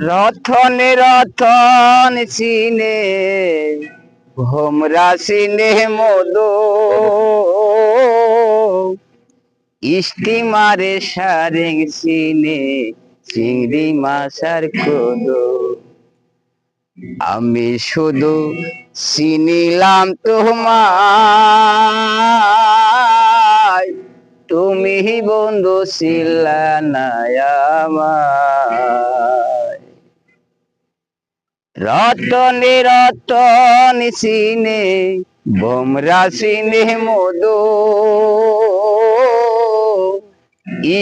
রথনে রথন সিনে ভোমরা সিনে মধু স্টিমারে সারেং সিনে চিংড়ি মাছার কোদো আমি শুধু চিনিলাম তোমায় তুমি বন্ধু ছিলা না আমায় রতনে রতন সিনে ভোমরা সিনে মধু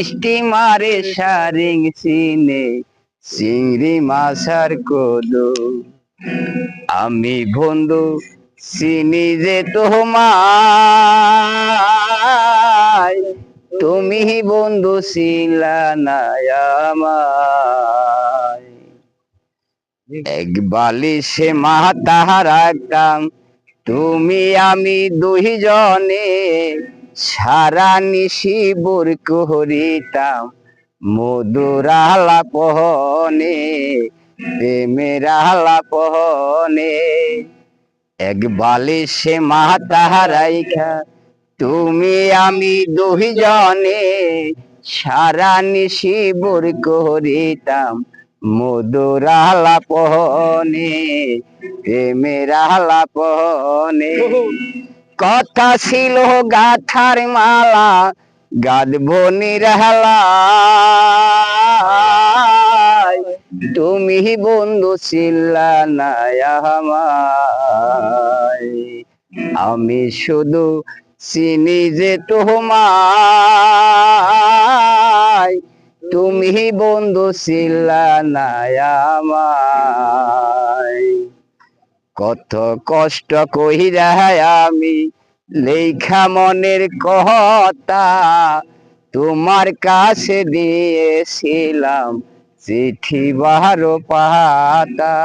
স্টিমারে সারিং সিনে চিংড়ি মাছার কোদো আমি বন্ধু চিনি যে তোমায় তুমি বন্ধু ছিলা না আমায় এক বালিশে মাথা রাখতাম তুমি আমি দুইজনে সারা নিশি বুর করিতাম মধুর আলাপনে প্রেমের আলাপনে এক বালিশে মাথা রাইখা তুমি আমি দুইজনে সারা নিশি বুর করিতাম মধুর আলাপনে প্রেমের আলাপনে কথা ছিল গাথার মালা গাঁথবো নিরালা তুমি বন্ধু ছিলা না আমায় আমি শুধু চিনি যে তোমায় তুমি বন্ধু ছিলা না আমায় কত কষ্ট কইরা আমি লেখা মনের কথা তোমার কাছে দিয়েছিলাম চিঠি 12 পাতা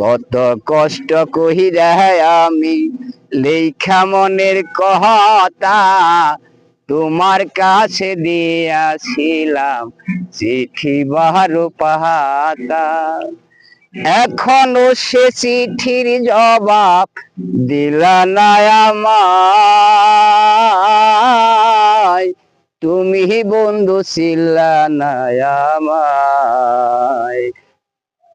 কত কষ্ট কইরা আমি লেখা মনের কথা তোমার কাছে দিয়েছিলাম চিঠি 12 পাতা এখনো সে চিঠির জবাব দিলা না আমায় তুমি বন্ধু ছিলা না আমায়